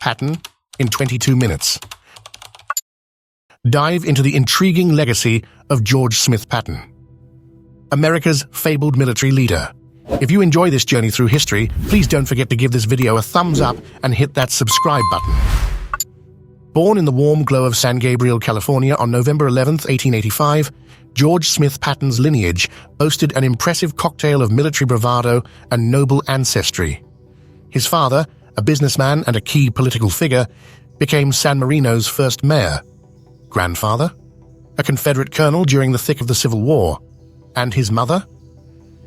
Patton in 22 minutes. Dive into the intriguing legacy of George Smith Patton, America's fabled military leader. If you enjoy this journey through history, please don't forget to give this video a thumbs up and hit that subscribe button. Born in the warm glow of San Gabriel, California on November 11, 1885, George Smith Patton's lineage boasted an impressive cocktail of military bravado and noble ancestry. His father, a businessman and a key political figure, became San Marino's first mayor. Grandfather, a Confederate colonel during the thick of the Civil War. And his mother?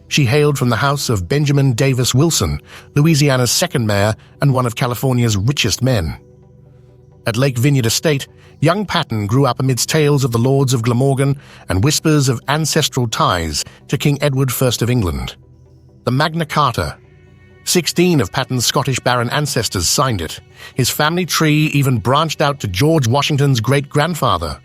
She hailed from the house of Benjamin Davis Wilson, Louisiana's second mayor and one of California's richest men. At Lake Vineyard Estate, young Patton grew up amidst tales of the lords of Glamorgan and whispers of ancestral ties to King Edward I of England. The Magna Carta. 16 of Patton's Scottish baron ancestors signed it. His family tree even branched out to George Washington's great-grandfather.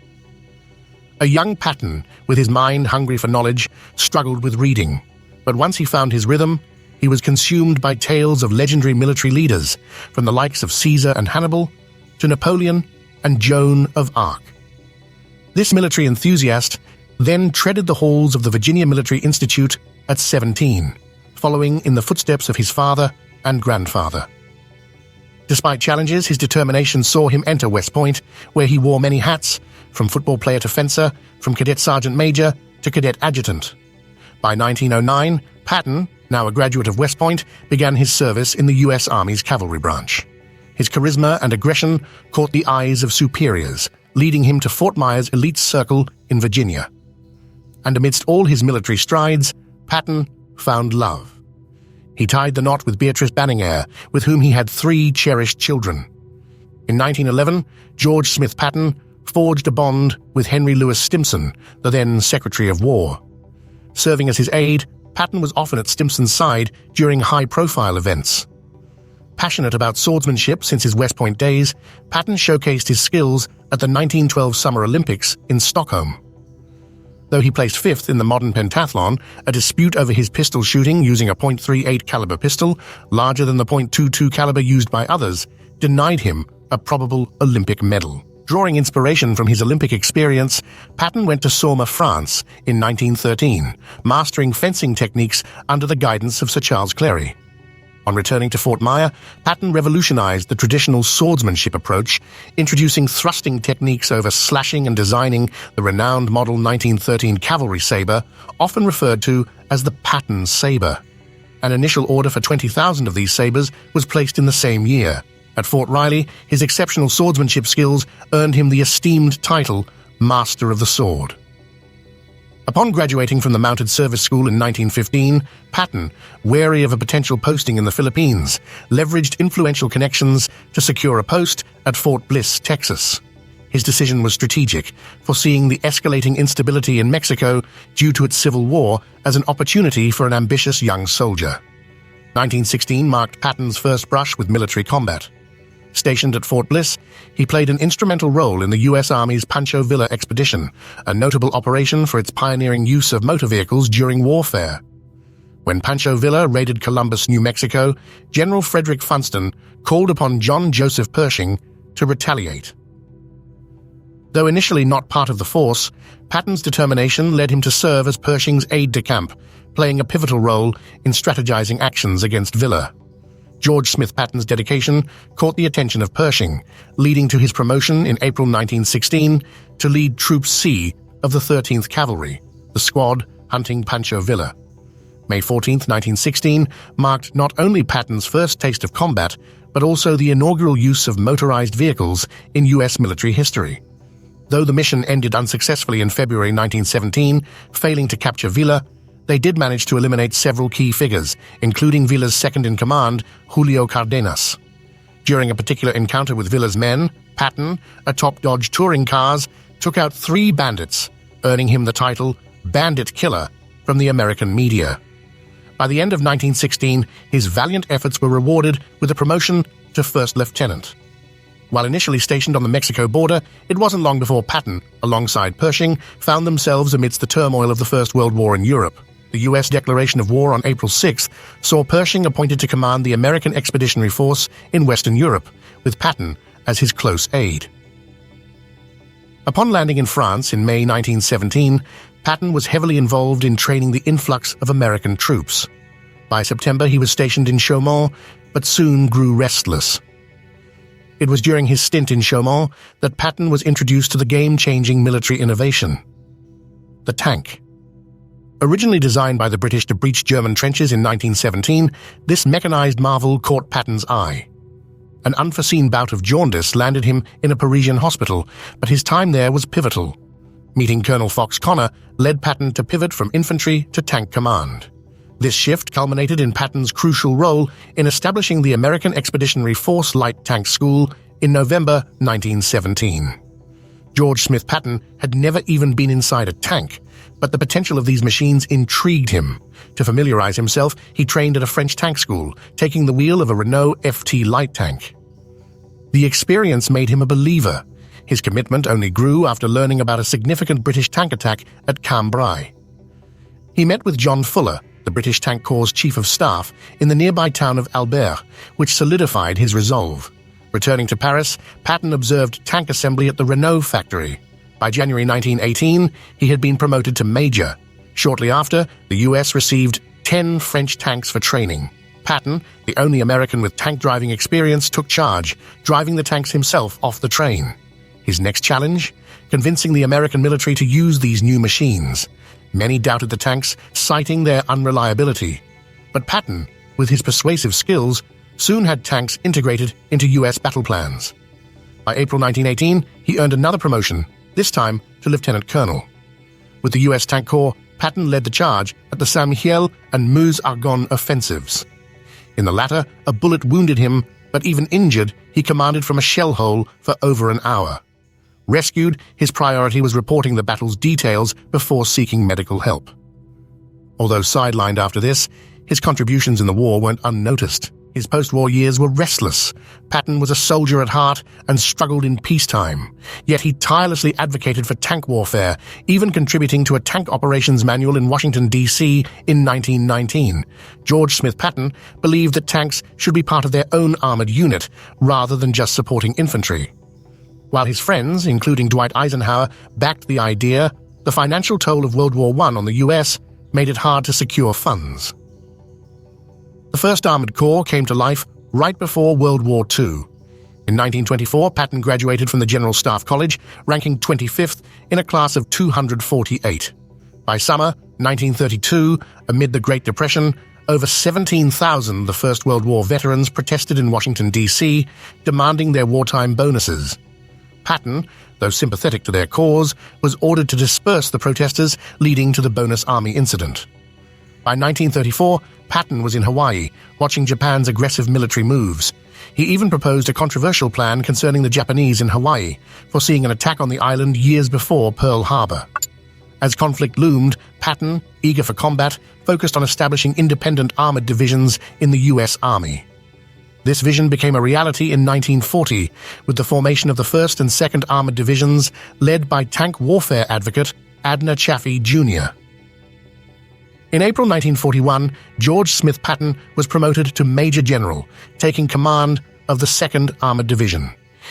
A young Patton, with his mind hungry for knowledge, struggled with reading. But once he found his rhythm, he was consumed by tales of legendary military leaders, from the likes of Caesar and Hannibal to Napoleon and Joan of Arc. This military enthusiast then treaded the halls of the Virginia Military Institute at 17, following in the footsteps of his father and grandfather. Despite challenges, his determination saw him enter West Point, where he wore many hats, from football player to fencer, from cadet sergeant major to cadet adjutant. By 1909, Patton, now a graduate of West Point, began his service in the U.S. Army's cavalry branch. His charisma and aggression caught the eyes of superiors, leading him to Fort Myers elite circle in Virginia. And amidst all his military strides, Patton found love. He tied the knot with Beatrice Banninger, with whom he had 3 cherished children. In 1911, George Smith Patton forged a bond with Henry Louis Stimson, the then Secretary of War. Serving as his aide, Patton was often at Stimson's side during high-profile events. Passionate about swordsmanship since his West Point days, Patton showcased his skills at the 1912 Summer Olympics in Stockholm. Though he placed 5th in the modern pentathlon, a dispute over his pistol shooting using a .38 caliber pistol, larger than the .22 caliber used by others, denied him a probable Olympic medal. Drawing inspiration from his Olympic experience, Patton went to Somme, France in 1913, mastering fencing techniques under the guidance of Sir Charles Clary. On returning to Fort Myer, Patton revolutionized the traditional swordsmanship approach, introducing thrusting techniques over slashing and designing the renowned model 1913 cavalry saber, often referred to as the Patton saber. An initial order for 20,000 of these sabers was placed in the same year. At Fort Riley, his exceptional swordsmanship skills earned him the esteemed title Master of the Sword. Upon graduating from the Mounted Service School in 1915, Patton, wary of a potential posting in the Philippines, leveraged influential connections to secure a post at Fort Bliss, Texas. His decision was strategic, foreseeing the escalating instability in Mexico due to its civil war as an opportunity for an ambitious young soldier. 1916 marked Patton's first brush with military combat. Stationed at Fort Bliss, he played an instrumental role in the U.S. Army's Pancho Villa expedition, a notable operation for its pioneering use of motor vehicles during warfare. When Pancho Villa raided Columbus, New Mexico, General Frederick Funston called upon John Joseph Pershing to retaliate. Though initially not part of the force, Patton's determination led him to serve as Pershing's aide-de-camp, playing a pivotal role in strategizing actions against Villa. George Smith Patton's dedication caught the attention of Pershing, leading to his promotion in April 1916 to lead Troop C of the 13th Cavalry, the squad hunting Pancho Villa. May 14, 1916 marked not only Patton's first taste of combat, but also the inaugural use of motorized vehicles in U.S. military history. Though the mission ended unsuccessfully in February 1917, failing to capture Villa, they did manage to eliminate several key figures, including Villa's second-in-command, Julio Cardenas. During a particular encounter with Villa's men, Patton, atop Dodge touring cars, took out 3 bandits, earning him the title Bandit Killer from the American media. By the end of 1916, his valiant efforts were rewarded with a promotion to first lieutenant. While initially stationed on the Mexico border, it wasn't long before Patton, alongside Pershing, found themselves amidst the turmoil of the First World War in Europe. The U.S. declaration of war on April 6th saw Pershing appointed to command the American Expeditionary Force in Western Europe, with Patton as his close aide. Upon landing in France in May 1917, Patton was heavily involved in training the influx of American troops. By September, he was stationed in Chaumont, but soon grew restless. It was during his stint in Chaumont that Patton was introduced to the game-changing military innovation: the tank. Originally designed by the British to breach German trenches in 1917, this mechanized marvel caught Patton's eye. An unforeseen bout of jaundice landed him in a Parisian hospital, but his time there was pivotal. Meeting Colonel Fox Connor led Patton to pivot from infantry to tank command. This shift culminated in Patton's crucial role in establishing the American Expeditionary Force Light Tank School in November 1917. George Smith Patton had never even been inside a tank, but the potential of these machines intrigued him. To familiarize himself, he trained at a French tank school, taking the wheel of a Renault FT light tank. The experience made him a believer. His commitment only grew after learning about a significant British tank attack at Cambrai. He met with John Fuller, the British Tank Corps' Chief of Staff, in the nearby town of Albert, which solidified his resolve. Returning to Paris, Patton observed tank assembly at the Renault factory. By January 1918, he had been promoted to Major. Shortly after, the U.S. received 10 French tanks for training. Patton, the only American with tank driving experience, took charge, driving the tanks himself off the train. His next challenge? Convincing the American military to use these new machines. Many doubted the tanks, citing their unreliability. But Patton, with his persuasive skills, soon had tanks integrated into U.S. battle plans. By April 1918, he earned another promotion, this time to lieutenant colonel. With the U.S. Tank Corps, Patton led the charge at the Saint-Mihiel and Meuse-Argonne offensives. In the latter, a bullet wounded him, but even injured, he commanded from a shell hole for over an hour. Rescued, his priority was reporting the battle's details before seeking medical help. Although sidelined after this, his contributions in the war weren't unnoticed. His post-war years were restless. Patton was a soldier at heart and struggled in peacetime. Yet he tirelessly advocated for tank warfare, even contributing to a tank operations manual in Washington, D.C. in 1919. George Smith Patton believed that tanks should be part of their own armored unit, rather than just supporting infantry. While his friends, including Dwight Eisenhower, backed the idea, the financial toll of World War I on the U.S. made it hard to secure funds. The 1st Armored Corps came to life right before World War II. In 1924, Patton graduated from the General Staff College, ranking 25th in a class of 248. By summer 1932, amid the Great Depression, over 17,000 the First World War veterans protested in Washington, D.C., demanding their wartime bonuses. Patton, though sympathetic to their cause, was ordered to disperse the protesters, leading to the Bonus Army incident. By 1934, Patton was in Hawaii, watching Japan's aggressive military moves. He even proposed a controversial plan concerning the Japanese in Hawaii, foreseeing an attack on the island years before Pearl Harbor. As conflict loomed, Patton, eager for combat, focused on establishing independent armored divisions in the U.S. Army. This vision became a reality in 1940, with the formation of the 1st and 2nd Armored Divisions, led by tank warfare advocate Abner Chaffee, Jr. In April 1941, George Smith Patton was promoted to Major General, taking command of the 2nd Armored Division.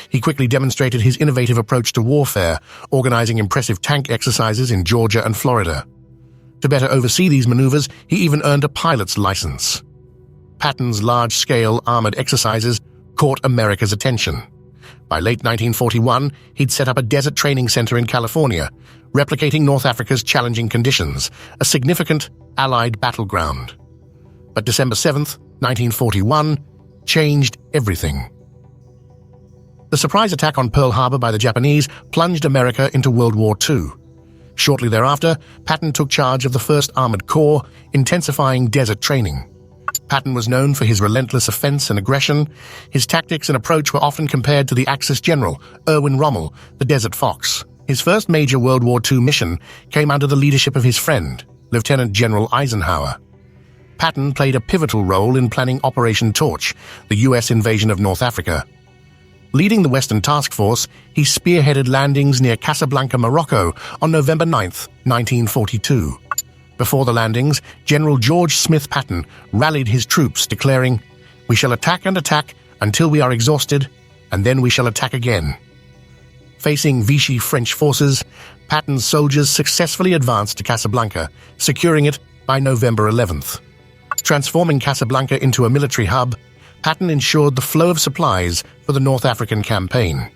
He quickly demonstrated his innovative approach to warfare, organizing impressive tank exercises in Georgia and Florida. To better oversee these maneuvers, he even earned a pilot's license. Patton's large-scale armored exercises caught America's attention. By late 1941, he'd set up a desert training center in California, replicating North Africa's challenging conditions, a significant Allied battleground. But December 7th, 1941, changed everything. The surprise attack on Pearl Harbor by the Japanese plunged America into World War II. Shortly thereafter, Patton took charge of the 1st Armored Corps, intensifying desert training. Patton was known for his relentless offense and aggression. His tactics and approach were often compared to the Axis general, Erwin Rommel, the Desert Fox. His first major World War II mission came under the leadership of his friend, Lieutenant General Eisenhower. Patton played a pivotal role in planning Operation Torch, the U.S. invasion of North Africa. Leading the Western Task Force, he spearheaded landings near Casablanca, Morocco on November 9, 1942. Before the landings, General George Smith Patton rallied his troops, declaring, "We shall attack and attack until we are exhausted, and then we shall attack again." Facing Vichy French forces, Patton's soldiers successfully advanced to Casablanca, securing it by November 11th. Transforming Casablanca into a military hub, Patton ensured the flow of supplies for the North African campaign.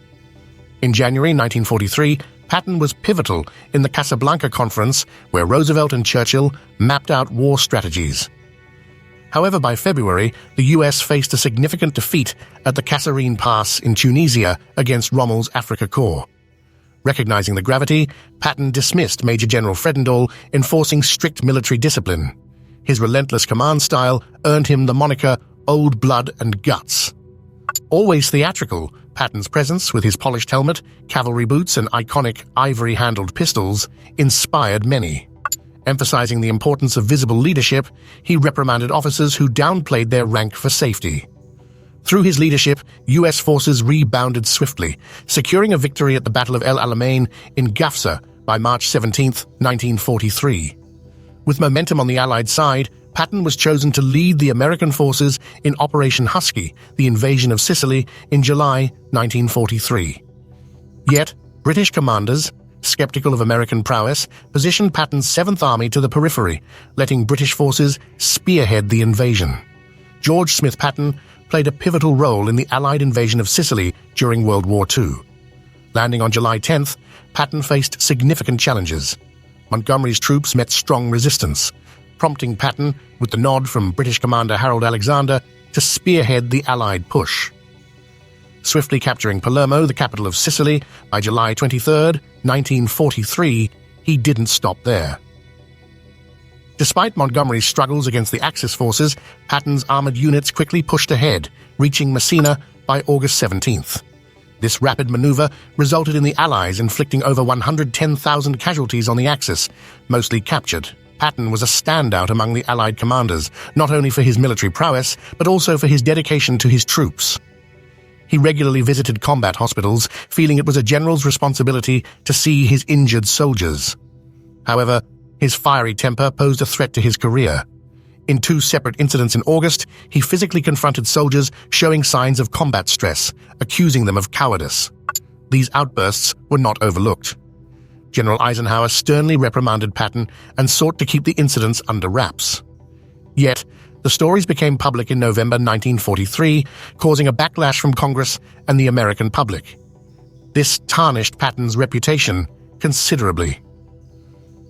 In January 1943, Patton was pivotal in the Casablanca Conference, where Roosevelt and Churchill mapped out war strategies. However, by February, the US faced a significant defeat at the Kasserine Pass in Tunisia against Rommel's Afrika Korps. Recognizing the gravity, Patton dismissed Major General Fredendall, enforcing strict military discipline. His relentless command style earned him the moniker Old Blood and Guts. Always theatrical, Patton's presence with his polished helmet, cavalry boots, and iconic ivory-handled pistols inspired many. Emphasizing the importance of visible leadership, he reprimanded officers who downplayed their rank for safety. Through his leadership, U.S. forces rebounded swiftly, securing a victory at the Battle of El Alamein in Gafsa by March 17, 1943. With momentum on the Allied side, Patton was chosen to lead the American forces in Operation Husky, the invasion of Sicily, in July 1943. Yet, British commanders, skeptical of American prowess, positioned Patton's 7th Army to the periphery, letting British forces spearhead the invasion. George Smith Patton played a pivotal role in the Allied invasion of Sicily during World War II. Landing on July 10th, Patton faced significant challenges. Montgomery's troops met strong resistance, prompting Patton, with the nod from British Commander Harold Alexander, to spearhead the Allied push. Swiftly capturing Palermo, the capital of Sicily, by July 23, 1943, he didn't stop there. Despite Montgomery's struggles against the Axis forces, Patton's armored units quickly pushed ahead, reaching Messina by August 17th. This rapid maneuver resulted in the Allies inflicting over 110,000 casualties on the Axis, mostly captured. Patton was a standout among the Allied commanders, not only for his military prowess, but also for his dedication to his troops. He regularly visited combat hospitals, feeling it was a general's responsibility to see his injured soldiers. However, his fiery temper posed a threat to his career. In 2 separate incidents in August, he physically confronted soldiers showing signs of combat stress, accusing them of cowardice. These outbursts were not overlooked. General Eisenhower sternly reprimanded Patton and sought to keep the incidents under wraps. Yet, the stories became public in November 1943, causing a backlash from Congress and the American public. This tarnished Patton's reputation considerably.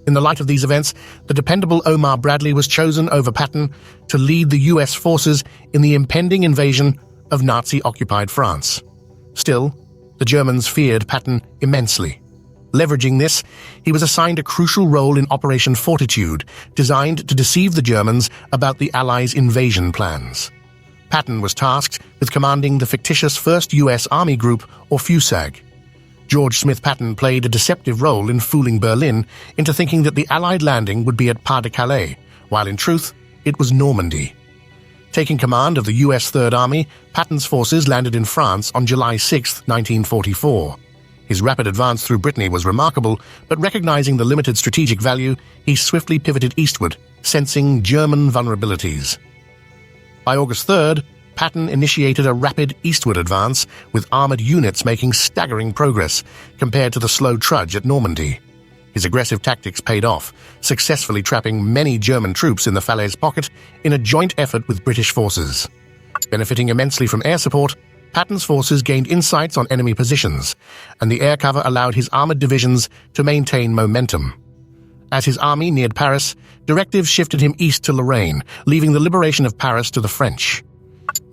In the light of these events, the dependable Omar Bradley was chosen over Patton to lead the U.S. forces in the impending invasion of Nazi-occupied France. Still, the Germans feared Patton immensely. Leveraging this, he was assigned a crucial role in Operation Fortitude, designed to deceive the Germans about the Allies' invasion plans. Patton was tasked with commanding the fictitious 1st U.S. Army Group, or FUSAG. George Smith Patton played a deceptive role in fooling Berlin into thinking that the Allied landing would be at Pas-de-Calais, while in truth, it was Normandy. Taking command of the U.S. Third Army, Patton's forces landed in France on July 6, 1944. His rapid advance through Brittany was remarkable, but recognizing the limited strategic value, he swiftly pivoted eastward, sensing German vulnerabilities. By August 3rd, Patton initiated a rapid eastward advance, with armored units making staggering progress compared to the slow trudge at Normandy. His aggressive tactics paid off, successfully trapping many German troops in the Falaise pocket in a joint effort with British forces. Benefiting immensely from air support, Patton's forces gained insights on enemy positions, and the air cover allowed his armored divisions to maintain momentum. As his army neared Paris, directives shifted him east to Lorraine, leaving the liberation of Paris to the French.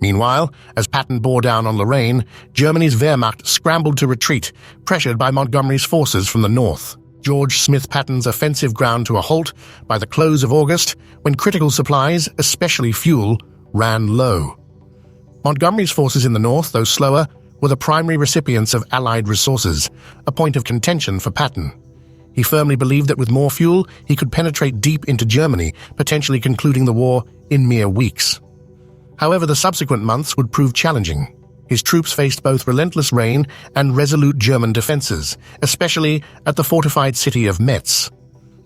Meanwhile, as Patton bore down on Lorraine, Germany's Wehrmacht scrambled to retreat, pressured by Montgomery's forces from the north. George Smith Patton's offensive ground to a halt by the close of August, when critical supplies, especially fuel, ran low. Montgomery's forces in the north, though slower, were the primary recipients of Allied resources, a point of contention for Patton. He firmly believed that with more fuel, he could penetrate deep into Germany, potentially concluding the war in mere weeks. However, the subsequent months would prove challenging. His troops faced both relentless rain and resolute German defenses, especially at the fortified city of Metz.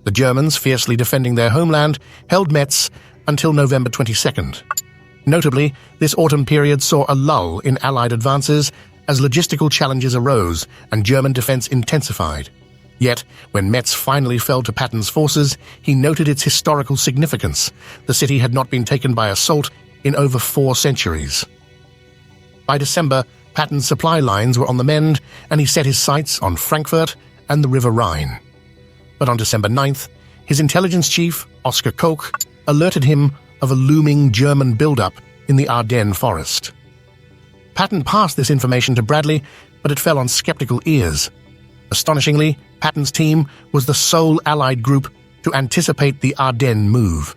The Germans, fiercely defending their homeland, held Metz until November 22nd. Notably, this autumn period saw a lull in Allied advances as logistical challenges arose and German defense intensified. Yet, when Metz finally fell to Patton's forces, he noted its historical significance. The city had not been taken by assault in over 4 centuries. By December, Patton's supply lines were on the mend, and he set his sights on Frankfurt and the River Rhine. But on December 9th, his intelligence chief, Oskar Koch, alerted him of a looming German buildup in the Ardennes forest. Patton passed this information to Bradley, but it fell on skeptical ears. Astonishingly, Patton's team was the sole Allied group to anticipate the Ardennes move.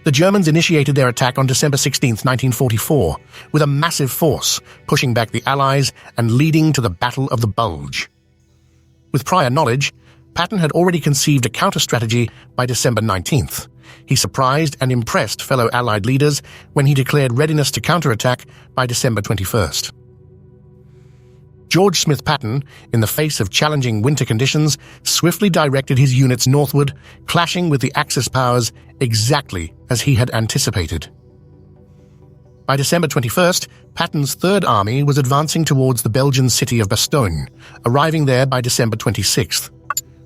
The Germans initiated their attack on December 16, 1944, with a massive force, pushing back the Allies and leading to the Battle of the Bulge. With prior knowledge, Patton had already conceived a counter-strategy by December 19th. He surprised and impressed fellow Allied leaders when he declared readiness to counterattack by December 21st. George Smith Patton, in the face of challenging winter conditions, swiftly directed his units northward, clashing with the Axis powers exactly as he had anticipated. By December 21st, Patton's Third Army was advancing towards the Belgian city of Bastogne, arriving there by December 26th.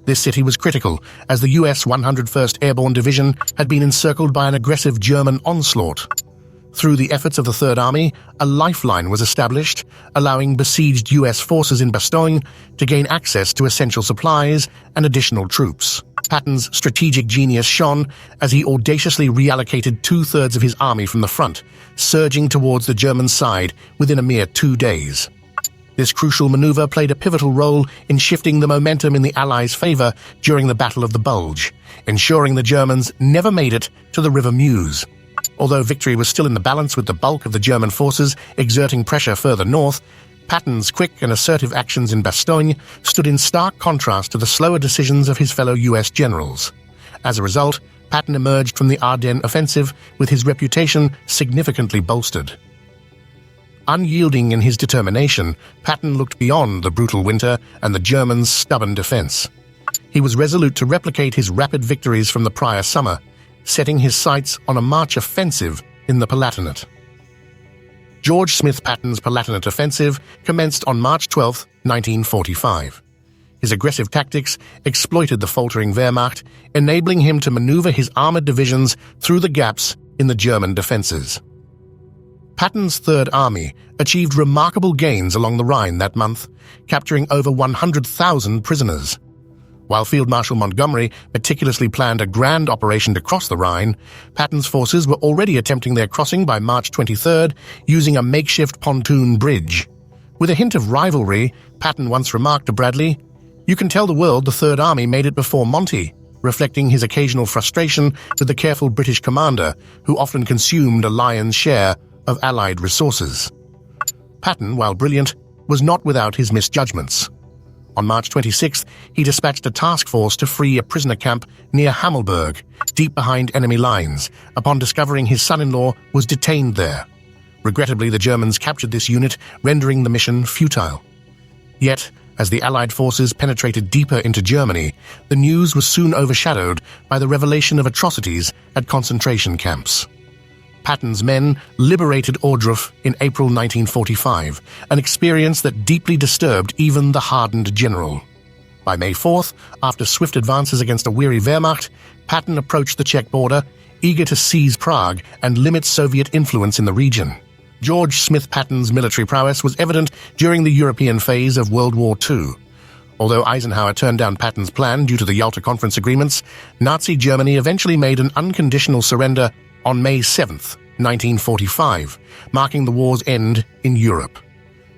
This city was critical, as the US 101st Airborne Division had been encircled by an aggressive German onslaught. Through the efforts of the Third Army, a lifeline was established, allowing besieged US forces in Bastogne to gain access to essential supplies and additional troops. Patton's strategic genius shone as he audaciously reallocated 2/3 of his army from the front, surging towards the German side within a mere 2 days. This crucial maneuver played a pivotal role in shifting the momentum in the Allies' favor during the Battle of the Bulge, ensuring the Germans never made it to the River Meuse. Although victory was still in the balance with the bulk of the German forces exerting pressure further north, Patton's quick and assertive actions in Bastogne stood in stark contrast to the slower decisions of his fellow US generals. As a result, Patton emerged from the Ardennes offensive with his reputation significantly bolstered. Unyielding in his determination, Patton looked beyond the brutal winter and the Germans' stubborn defense. He was resolute to replicate his rapid victories from the prior summer, setting his sights on a March offensive in the Palatinate. George Smith Patton's Palatinate offensive commenced on March 12, 1945. His aggressive tactics exploited the faltering Wehrmacht, enabling him to maneuver his armored divisions through the gaps in the German defenses. Patton's Third Army achieved remarkable gains along the Rhine that month, capturing over 100,000 prisoners. While Field Marshal Montgomery meticulously planned a grand operation to cross the Rhine, Patton's forces were already attempting their crossing by March 23rd using a makeshift pontoon bridge. With a hint of rivalry, Patton once remarked to Bradley, "You can tell the world the Third Army made it before Monty," reflecting his occasional frustration with the careful British commander, who often consumed a lion's share of Allied resources. Patton, while brilliant, was not without his misjudgments. On March 26th, he dispatched a task force to free a prisoner camp near Hammelburg, deep behind enemy lines, upon discovering his son-in-law was detained there. Regrettably, the Germans captured this unit, rendering the mission futile. Yet, as the Allied forces penetrated deeper into Germany, the news was soon overshadowed by the revelation of atrocities at concentration camps. Patton's men liberated Ohrdruf in April 1945, an experience that deeply disturbed even the hardened general. By May 4th, after swift advances against a weary Wehrmacht, Patton approached the Czech border, eager to seize Prague and limit Soviet influence in the region. George Smith Patton's military prowess was evident during the European phase of World War II. Although Eisenhower turned down Patton's plan due to the Yalta Conference agreements, Nazi Germany eventually made an unconditional surrender on May 7, 1945, marking the war's end in Europe.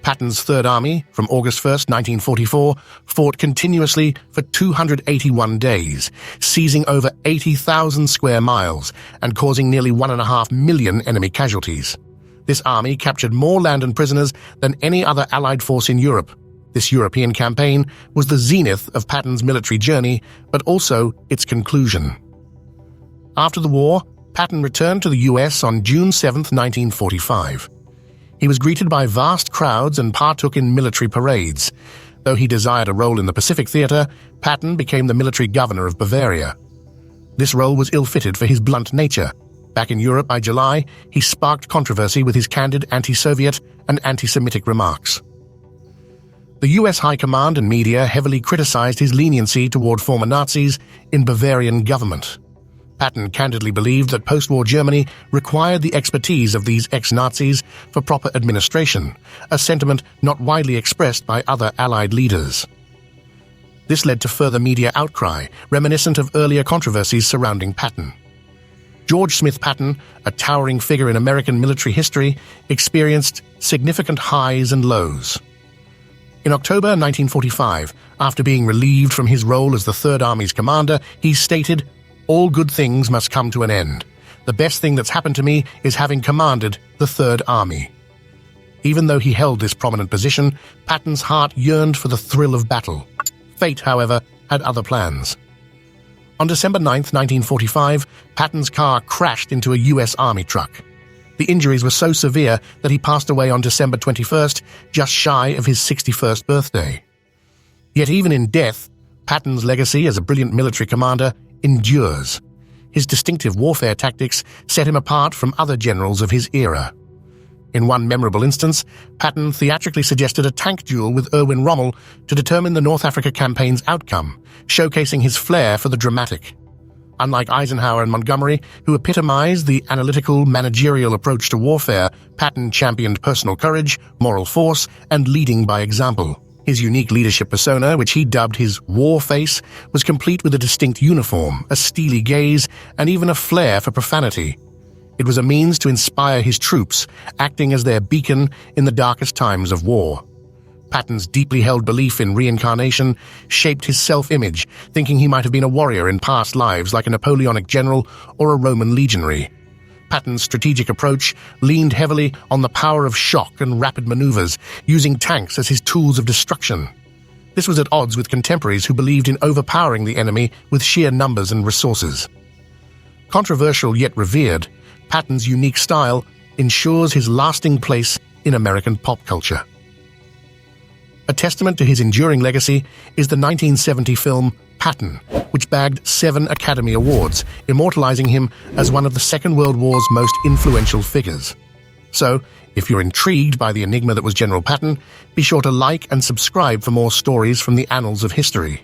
Patton's Third Army, from August 1, 1944, fought continuously for 281 days, seizing over 80,000 square miles and causing nearly 1.5 million enemy casualties. This army captured more land and prisoners than any other Allied force in Europe. This European campaign was the zenith of Patton's military journey, but also its conclusion. After the war, Patton returned to the US on June 7, 1945. He was greeted by vast crowds and partook in military parades. Though he desired a role in the Pacific Theater, Patton became the military governor of Bavaria. This role was ill-fitted for his blunt nature. Back in Europe by July, he sparked controversy with his candid anti-Soviet and anti-Semitic remarks. The US High Command and media heavily criticized his leniency toward former Nazis in Bavarian government. Patton candidly believed that post-war Germany required the expertise of these ex-Nazis for proper administration, a sentiment not widely expressed by other Allied leaders. This led to further media outcry, reminiscent of earlier controversies surrounding Patton. George Smith Patton, a towering figure in American military history, experienced significant highs and lows. In October 1945, after being relieved from his role as the Third Army's commander, he stated, "All good things must come to an end. The best thing that's happened to me is having commanded the Third Army." Even though he held this prominent position, Patton's heart yearned for the thrill of battle. Fate, however, had other plans. On December 9, 1945, Patton's car crashed into a U.S. Army truck. The injuries were so severe that he passed away on December 21st, just shy of his 61st birthday. Yet even in death, Patton's legacy as a brilliant military commander endures. His distinctive warfare tactics set him apart from other generals of his era. In one memorable instance, Patton theatrically suggested a tank duel with Erwin Rommel to determine the North Africa campaign's outcome, showcasing his flair for the dramatic. Unlike Eisenhower and Montgomery, who epitomized the analytical, managerial approach to warfare, Patton championed personal courage, moral force, and leading by example. His unique leadership persona, which he dubbed his war face, was complete with a distinct uniform, a steely gaze, and even a flair for profanity. It was a means to inspire his troops, acting as their beacon in the darkest times of war. Patton's deeply held belief in reincarnation shaped his self-image, thinking he might have been a warrior in past lives like a Napoleonic general or a Roman legionary. Patton's strategic approach leaned heavily on the power of shock and rapid maneuvers, using tanks as his tools of destruction. This was at odds with contemporaries who believed in overpowering the enemy with sheer numbers and resources. Controversial yet revered, Patton's unique style ensures his lasting place in American pop culture. A testament to his enduring legacy is the 1970 film Patton, which bagged 7 Academy Awards, immortalizing him as one of the Second World War's most influential figures. So, if you're intrigued by the enigma that was General Patton, be sure to like and subscribe for more stories from the annals of history.